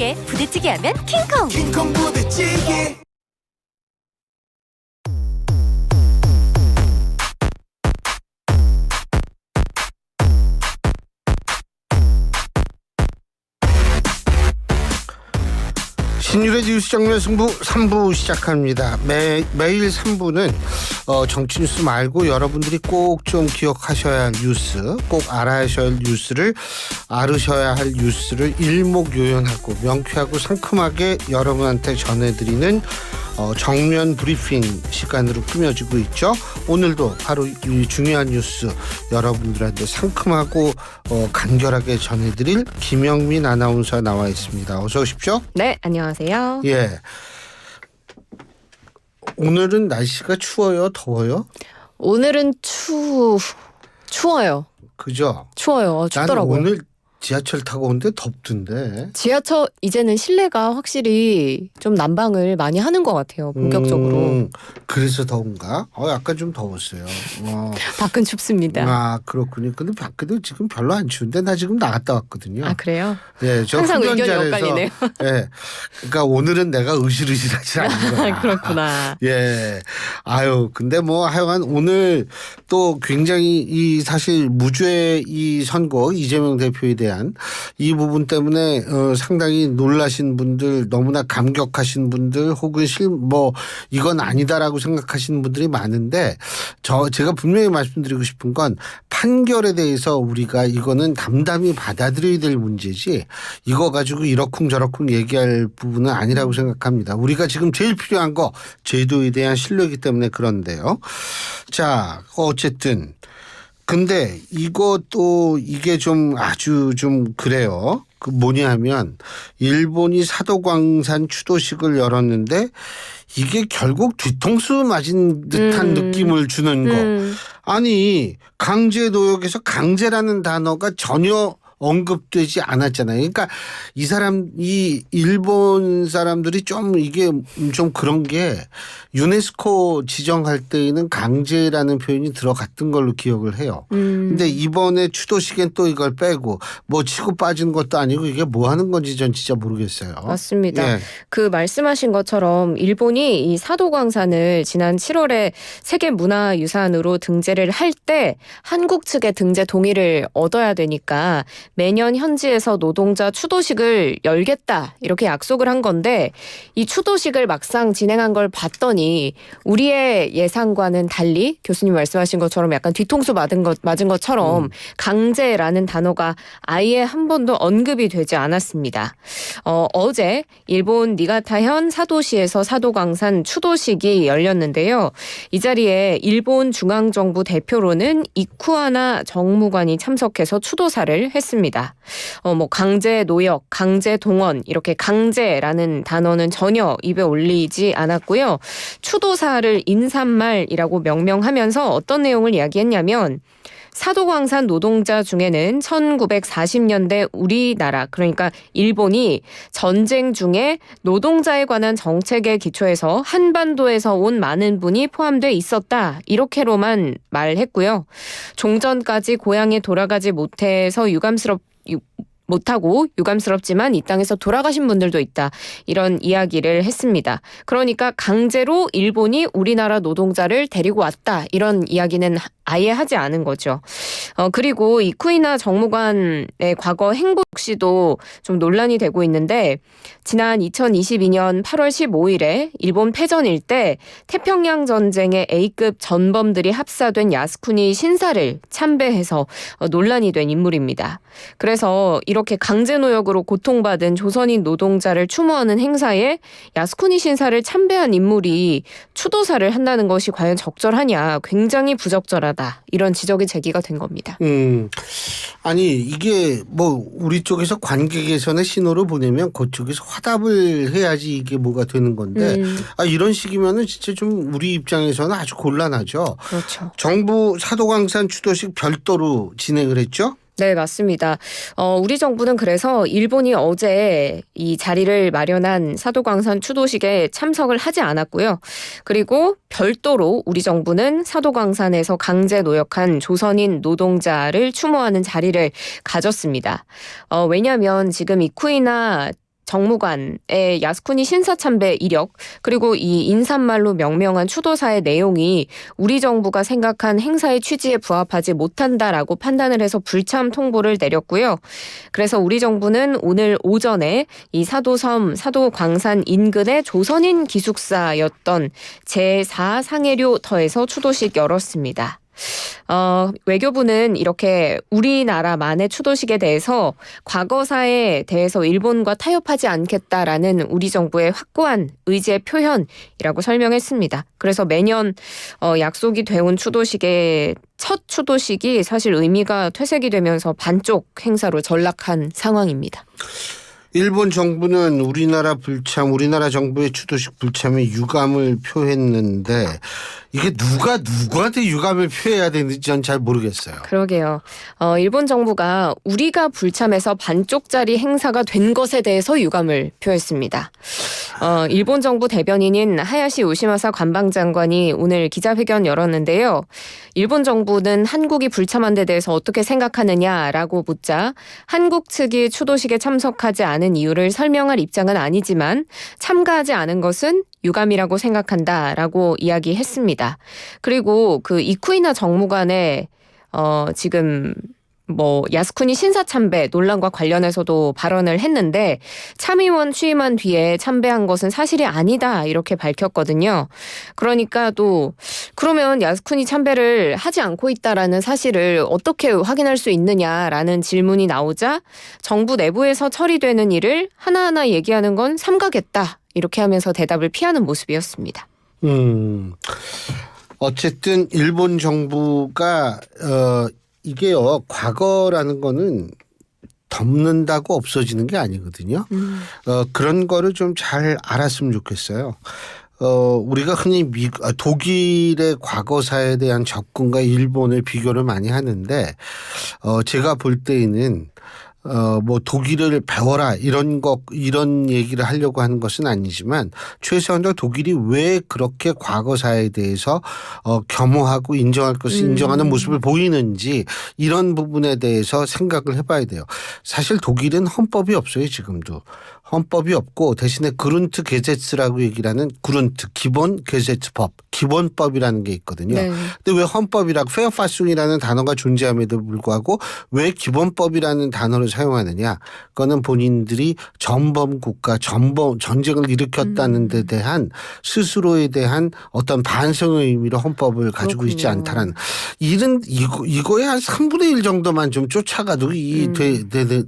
부대찌개 하면 킹콩. 킹콩 부대찌개. 신율의 뉴스 정면 승부 3부 시작합니다. 매일 3부는 정치 뉴스 말고 여러분들이 꼭 좀 기억하셔야 할 뉴스, 꼭 알아야셔야 할 뉴스를 알으셔야 할 뉴스를 일목요연하고 명쾌하고 상큼하게 여러분한테 전해드리는 정면 브리핑 시간으로 꾸며지고 있죠. 오늘도 바로 이 중요한 뉴스 여러분들한테 상큼하고 간결하게 전해드릴 김영민 아나운서 나와 있습니다. 어서 오십시오. 네, 안녕하세요. 예. 오늘은 날씨가 추워요? 더워요? 오늘은 추워요. 그죠? 추워요. 춥더라고요. 나는 오늘 지하철 타고 오는데 덥던데. 지하철 이제는 실내가 확실히 좀 난방을 많이 하는 것 같아요. 본격적으로. 그래서 더운가? 약간 좀 더웠어요. 밖은 춥습니다. 그렇군요. 근데 밖에도 지금 별로 안 추운데 나 지금 나갔다 왔거든요. 아, 그래요? 네, 저 항상 의견이 흡연자라서, 엇갈리네요. 예, 그러니까 오늘은 내가 으실으실하지 않은 거야. 그렇구나. 예. 근데 뭐 하여간 오늘 또 굉장히 사실 무죄 이 선거 이재명 대표에 대한 이 부분 때문에 상당히 놀라신 분들, 너무나 감격하신 분들, 혹은 이건 아니다라고 생각하시는 분들이 많은데 제가 분명히 말씀드리고 싶은 건 판결에 대해서 우리가 이거는 담담히 받아들여야 될 문제지 이거 가지고 이러쿵저러쿵 얘기할 부분은 아니라고 생각합니다. 우리가 지금 제일 필요한 거 제도에 대한 신뢰이기 때문에 그런데요. 자, 어쨌든 근데 이것도 이게 좀 아주 좀 그래요. 그 뭐냐면 일본이 사도광산 추도식을 열었는데 이게 결국 뒤통수 맞은 듯한 느낌을 주는 거. 아니 강제 노역에서 강제라는 단어가 전혀 언급되지 않았잖아요. 그러니까 이 일본 사람들이 좀 이게 좀 그런 게 유네스코 지정할 때에는 강제라는 표현이 들어갔던 걸로 기억을 해요. 근데 이번에 추도식엔 또 이걸 빼고 뭐 치고 빠진 것도 아니고 이게 뭐 하는 건지 전 진짜 모르겠어요. 맞습니다. 예. 그 말씀하신 것처럼 일본이 이 사도광산을 지난 7월에 세계문화유산으로 등재를 할 때 한국 측의 등재 동의를 얻어야 되니까 매년 현지에서 노동자 추도식을 열겠다 이렇게 약속을 한 건데 이 추도식을 막상 진행한 걸 봤더니 우리의 예상과는 달리 교수님 말씀하신 것처럼 약간 뒤통수 맞은 것처럼 강제라는 단어가 아예 한 번도 언급이 되지 않았습니다. 어제 일본 니가타현 사도시에서 사도광산 추도식이 열렸는데요. 이 자리에 일본 중앙정부 대표로는 이쿠하나 정무관이 참석해서 추도사를 했습니다. 강제 노역, 강제 동원 이렇게 강제라는 단어는 전혀 입에 올리지 않았고요. 추도사를 인사말이라고 명명하면서 어떤 내용을 이야기했냐면 사도광산 노동자 중에는 1940년대 우리나라 그러니까 일본이 전쟁 중에 노동자에 관한 정책에 기초해서 한반도에서 온 많은 분이 포함돼 있었다. 이렇게로만 말했고요. 종전까지 고향에 돌아가지 못하고 유감스럽지만 이 땅에서 돌아가신 분들도 있다. 이런 이야기를 했습니다. 그러니까 강제로 일본이 우리나라 노동자를 데리고 왔다. 이런 이야기는 아예 하지 않은 거죠. 그리고 이쿠이나 정무관의 과거 행보 역시도 좀 논란이 되고 있는데 지난 2022년 8월 15일에 일본 패전일 때 태평양 전쟁의 A급 전범들이 합사된 야스쿠니 신사를 참배해서 논란이 된 인물입니다. 그래서 이렇게 강제노역으로 고통받은 조선인 노동자를 추모하는 행사에 야스쿠니 신사를 참배한 인물이 추도사를 한다는 것이 과연 적절하냐, 굉장히 부적절하다. 이런 지적이 제기가 된 겁니다. 아니 이게 뭐 우리 쪽에서 관객에서는 신호를 보내면 그쪽에서 화답을 해야지 이게 뭐가 되는 건데 이런 식이면은 진짜 좀 우리 입장에서는 아주 곤란하죠. 그렇죠. 정부 사도광산 추도식 별도로 진행을 했죠? 네, 맞습니다. 우리 정부는 그래서 일본이 어제 이 자리를 마련한 사도광산 추도식에 참석을 하지 않았고요. 그리고 별도로 우리 정부는 사도광산에서 강제 노역한 조선인 노동자를 추모하는 자리를 가졌습니다. 왜냐하면 지금 이쿠이나 정무관의 야스쿠니 신사참배 이력 그리고 이 인사말로 명명한 추도사의 내용이 우리 정부가 생각한 행사의 취지에 부합하지 못한다라고 판단을 해서 불참 통보를 내렸고요. 그래서 우리 정부는 오늘 오전에 이 사도섬 사도광산 인근의 조선인 기숙사였던 제4상해료터에서 추도식 열었습니다. 외교부는 이렇게 우리나라만의 추도식에 대해서 과거사에 대해서 일본과 타협하지 않겠다라는 우리 정부의 확고한 의지의 표현이라고 설명했습니다. 그래서 매년 약속이 되온 추도식의 첫 추도식이 사실 의미가 퇴색이 되면서 반쪽 행사로 전락한 상황입니다. 일본 정부는 우리나라 정부의 추도식 불참에 유감을 표했는데 이게 누구한테 유감을 표해야 되는지 전 잘 모르겠어요. 그러게요. 일본 정부가 우리가 불참해서 반쪽짜리 행사가 된 것에 대해서 유감을 표했습니다. 일본 정부 대변인인 하야시 요시마사 관방장관이 오늘 기자회견 열었는데요. 일본 정부는 한국이 불참한 데 대해서 어떻게 생각하느냐라고 묻자 한국 측이 추도식에 참석하지 않은 이유를 설명할 입장은 아니지만 참가하지 않은 것은 유감이라고 생각한다라고 이야기했습니다. 그리고 그 이쿠이나 정무관의 지금 야스쿠니 신사참배 논란과 관련해서도 발언을 했는데 참의원 취임한 뒤에 참배한 것은 사실이 아니다 이렇게 밝혔거든요. 그러니까 또 그러면 야스쿠니 참배를 하지 않고 있다라는 사실을 어떻게 확인할 수 있느냐라는 질문이 나오자 정부 내부에서 처리되는 일을 하나하나 얘기하는 건 삼가겠다 이렇게 하면서 대답을 피하는 모습이었습니다. 어쨌든 일본 정부가 이게요, 과거라는 거는 덮는다고 없어지는 게 아니거든요. 그런 거를 좀 잘 알았으면 좋겠어요. 우리가 흔히 독일의 과거사에 대한 접근과 일본을 비교를 많이 하는데, 제가 볼 때에는 독일을 배워라 이런 얘기를 하려고 하는 것은 아니지만 최소한도 독일이 왜 그렇게 과거사에 대해서 겸허하고 인정할 것을 인정하는 모습을 보이는지 이런 부분에 대해서 생각을 해봐야 돼요. 사실 독일은 헌법이 없어요. 지금도. 헌법이 없고 대신에 그룬트 게제츠라고 얘기를 하는 그룬트 기본 게제츠법 기본법이라는 게 있거든요. 네. 근데 왜 헌법이라고 페어파숭이라는 단어가 존재함에도 불구하고 왜 기본법이라는 단어를 사용하느냐. 그거는 본인들이 전범 국가 전쟁을 일으켰다는 데 대한 스스로에 대한 어떤 반성의 의미로 헌법을 가지고 있지 않다라는 이거에 한 3분의 1 정도만 좀 쫓아가도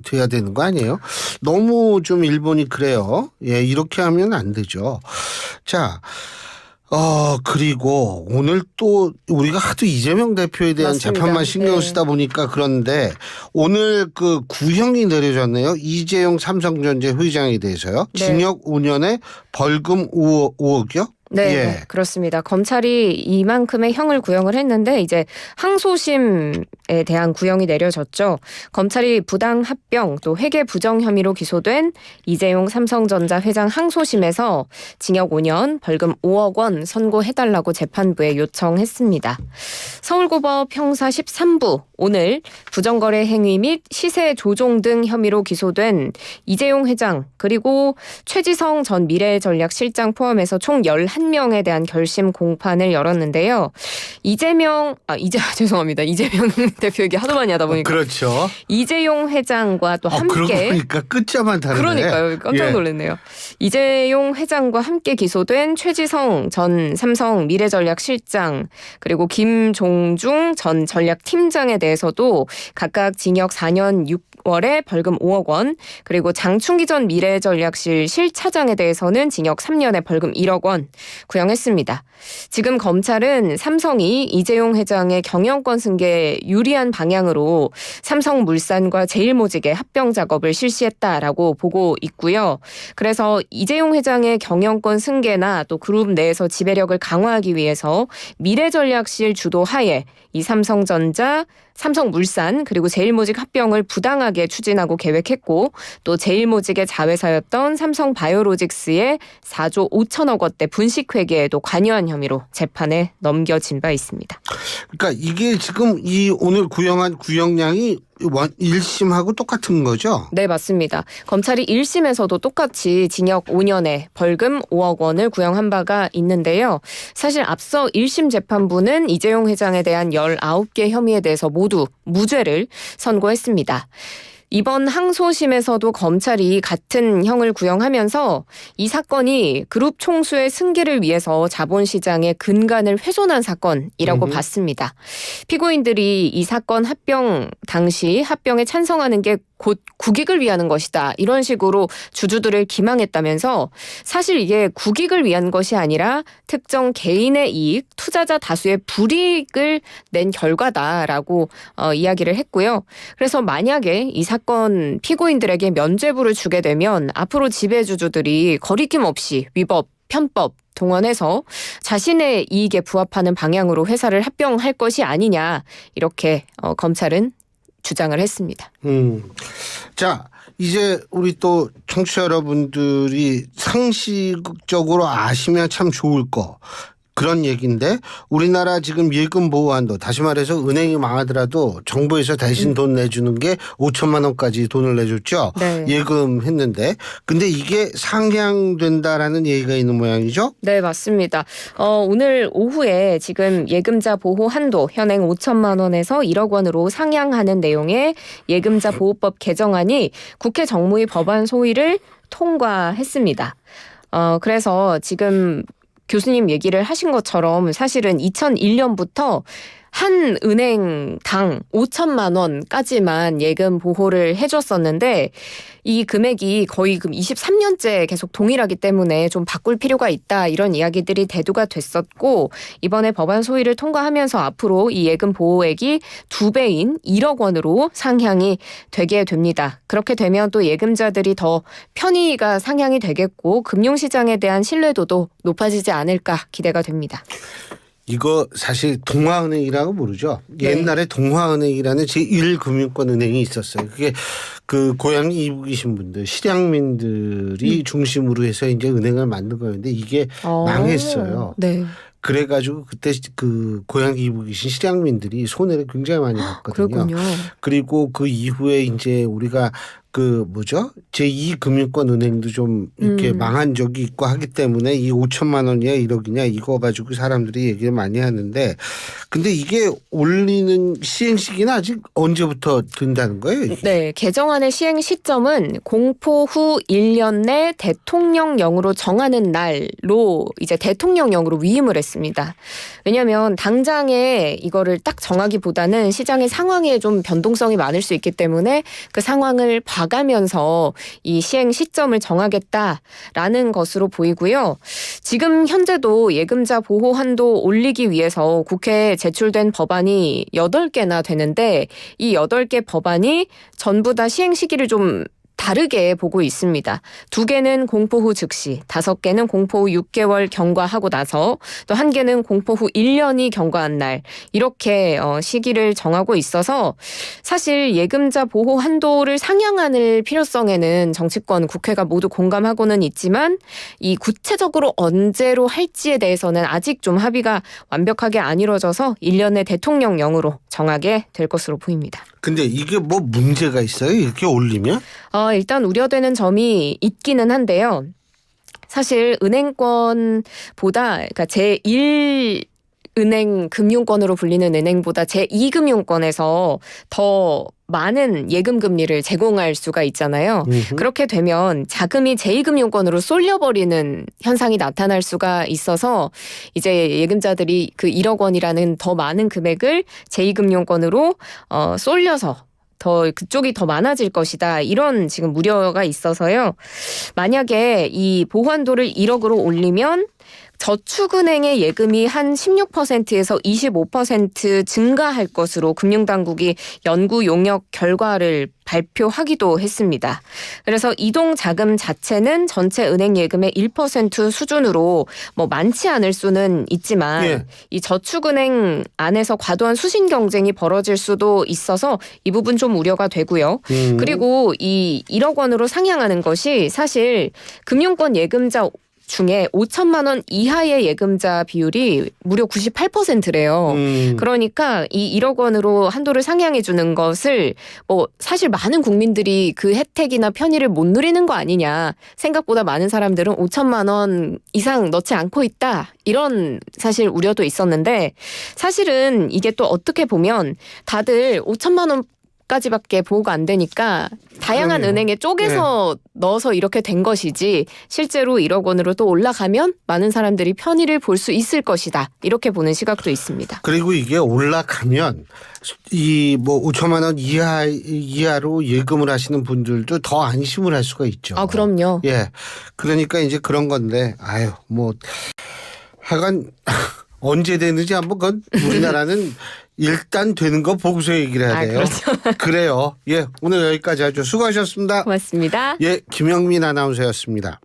돼야 되는 거 아니에요? 너무 좀 일본이 그래요. 예, 이렇게 하면 안 되죠. 자, 그리고 오늘 또 우리가 하도 이재명 대표에 대한 맞습니다. 재판만 신경 쓰다 보니까 그런데 오늘 그 구형이 내려졌네요. 이재용 삼성전자 회장에 대해서요. 네. 징역 5년에 벌금 5억이요? 네, 예. 네, 그렇습니다. 검찰이 이만큼의 형을 구형을 했는데 이제 항소심에 대한 구형이 내려졌죠. 검찰이 부당 합병 또 회계 부정 혐의로 기소된 이재용 삼성전자 회장 항소심에서 징역 5년 벌금 5억 원 선고해달라고 재판부에 요청했습니다. 서울고법 형사 13부 오늘 부정거래 행위 및 시세 조종 등 혐의로 기소된 이재용 회장 그리고 최지성 전 미래전략실장 포함해서 총 11명에 대한 결심 공판을 열었는데요. 이재명 대표 얘기 하도 많이 하다 보니까 그렇죠. 이재용 회장과 또 함께 그러고 보니까 끝자만 다르네. 그러니까요. 깜짝 놀랐네요. 이재용 회장과 함께 기소된 최지성 전 삼성 미래전략실장 그리고 김종중 전 전략팀장에 대해서도 각각 징역 4년 6월에 벌금 5억 원 그리고 장충기 전 미래전략실 실차장에 대해서는 징역 3년에 벌금 1억 원 구형했습니다. 지금 검찰은 삼성이 이재용 회장의 경영권 승계에 유리한 방향으로 삼성물산과 제일모직의 합병 작업을 실시했다라고 보고 있고요. 그래서 이재용 회장의 경영권 승계나 또 그룹 내에서 지배력을 강화하기 위해서 미래전략실 주도 하에 이 삼성전자, 삼성물산 그리고 제일모직 합병을 부당하게 추진하고 계획했고 또 제일모직의 자회사였던 삼성바이오로직스의 4조 5천억 원대 분식회계에도 관여한 혐의로 재판에 넘겨진 바 있습니다. 그러니까 이게 지금 이 오늘 구형한 구형량이 1심하고 똑같은 거죠? 네, 맞습니다. 검찰이 1심에서도 똑같이 징역 5년에 벌금 5억 원을 구형한 바가 있는데요. 사실 앞서 1심 재판부는 이재용 회장에 대한 19개 혐의에 대해서 모두 무죄를 선고했습니다. 이번 항소심에서도 검찰이 같은 형을 구형하면서 이 사건이 그룹 총수의 승계를 위해서 자본시장의 근간을 훼손한 사건이라고 봤습니다. 피고인들이 이 사건 합병 당시 합병에 찬성하는 게 곧 국익을 위하는 것이다. 이런 식으로 주주들을 기망했다면서 사실 이게 국익을 위한 것이 아니라 특정 개인의 이익, 투자자 다수의 불이익을 낸 결과다라고 이야기를 했고요. 그래서 만약에 이 사건 피고인들에게 면죄부를 주게 되면 앞으로 지배주주들이 거리낌 없이 위법, 편법, 동원해서 자신의 이익에 부합하는 방향으로 회사를 합병할 것이 아니냐 이렇게 검찰은 주장을 했습니다. 자, 이제 우리 또 청취자 여러분들이 상식적으로 아시면 참 좋을 거. 그런 얘기인데 우리나라 지금 예금 보호한도 다시 말해서 은행이 망하더라도 정부에서 대신 돈 내주는 게 5천만 원까지 돈을 내줬죠. 네. 예금했는데 근데 이게 상향된다라는 얘기가 있는 모양이죠. 네, 맞습니다. 오늘 오후에 지금 예금자 보호 한도 현행 5천만 원에서 1억 원으로 상향하는 내용의 예금자 보호법 개정안이 국회 정무위 법안 소위를 통과했습니다. 그래서 지금 교수님 얘기를 하신 것처럼 사실은 2001년부터 한 은행당 5천만 원까지만 예금 보호를 해줬었는데 이 금액이 거의 23년째 계속 동일하기 때문에 좀 바꿀 필요가 있다 이런 이야기들이 대두가 됐었고 이번에 법안 소위를 통과하면서 앞으로 이 예금 보호액이 2배인 1억 원으로 상향이 되게 됩니다. 그렇게 되면 또 예금자들이 더 편의가 상향이 되겠고 금융시장에 대한 신뢰도도 높아지지 않을까 기대가 됩니다. 이거 사실 동화은행이라고 부르죠. 네. 옛날에 동화은행이라는 제1금융권 은행이 있었어요. 그게 그 고향이 이북이신 분들, 실향민들이 중심으로 해서 이제 은행을 만든 거였는데 이게 망했어요. 네. 그래가지고 그때 그 고향 이북이신 실향민들이 손해를 굉장히 많이 봤거든요. 그렇군요. 그리고 그 이후에 이제 우리가 그 뭐죠? 제2금융권 은행도 좀 이렇게 망한 적이 있고 하기 때문에 이 5천만 원이야 1억이냐 이거 가지고 사람들이 얘기를 많이 하는데 근데 이게 올리는 시행 시기는 아직 언제부터 된다는 거예요? 이게? 네, 개정안의 시행 시점은 공포 후 1년 내 대통령령으로 정하는 날로 이제 대통령령으로 위임을 했습니다. 왜냐하면 당장에 이거를 딱 정하기보다는 시장의 상황에 좀 변동성이 많을 수 있기 때문에 그 상황을 봐가면서 이 시행 시점을 정하겠다라는 것으로 보이고요. 지금 현재도 예금자 보호 한도 올리기 위해서 국회에 제출된 법안이 8개나 되는데 이 8개 법안이 전부 다 시행 시기를 좀 다르게 보고 있습니다. 2개는 공포 후 즉시, 5개는 공포 후 6개월 경과하고 나서 또 1개는 공포 후 1년이 경과한 날 이렇게 시기를 정하고 있어서 사실 예금자 보호 한도를 상향하는 필요성에는 정치권 국회가 모두 공감하고는 있지만 이 구체적으로 언제로 할지에 대해서는 아직 좀 합의가 완벽하게 안 이루어져서 1년의 대통령령으로 정하게 될 것으로 보입니다. 근데 이게 뭐 문제가 있어요? 이렇게 올리면? 일단 우려되는 점이 있기는 한데요. 사실 은행권보다 그러니까 제1 은행 금융권으로 불리는 은행보다 제2금융권에서 더 많은 예금 금리를 제공할 수가 있잖아요. 그렇게 되면 자금이 제2금융권으로 쏠려버리는 현상이 나타날 수가 있어서 이제 예금자들이 그 1억 원이라는 더 많은 금액을 제2금융권으로 쏠려서 더 그쪽이 더 많아질 것이다. 이런 지금 우려가 있어서요. 만약에 이 보호한도를 1억으로 올리면 저축은행의 예금이 한 16%에서 25% 증가할 것으로 금융당국이 연구 용역 결과를 발표하기도 했습니다. 그래서 이동 자금 자체는 전체 은행 예금의 1% 수준으로 뭐 많지 않을 수는 있지만 예. 이 저축은행 안에서 과도한 수신 경쟁이 벌어질 수도 있어서 이 부분 좀 우려가 되고요. 그리고 이 1억 원으로 상향하는 것이 사실 금융권 예금자 중에 5천만 원 이하의 예금자 비율이 무려 98%래요. 그러니까 이 1억 원으로 한도를 상향해 주는 것을 뭐 사실 많은 국민들이 그 혜택이나 편의를 못 누리는 거 아니냐. 생각보다 많은 사람들은 5천만 원 이상 넣지 않고 있다. 이런 사실 우려도 있었는데 사실은 이게 또 어떻게 보면 다들 5천만 원 까지밖에 보호가 안 되니까 다양한 그러네요. 은행에 쪼개서 넣어서 이렇게 된 것이지 실제로 1억 원으로 또 올라가면 많은 사람들이 편의를 볼 수 있을 것이다. 이렇게 보는 시각도 있습니다. 그리고 이게 올라가면 이 뭐 5천만 원 이하로 예금을 하시는 분들도 더 안심을 할 수가 있죠. 아, 그럼요. 예. 그러니까 이제 그런 건데 아유 뭐 하여간 언제 되는지 한번 그건 우리나라는 일단 되는 거 보고서 얘기를 해야 돼요. 그렇죠. 그래요. 예. 오늘 여기까지 하죠. 수고하셨습니다. 고맙습니다. 예. 김영민 아나운서였습니다.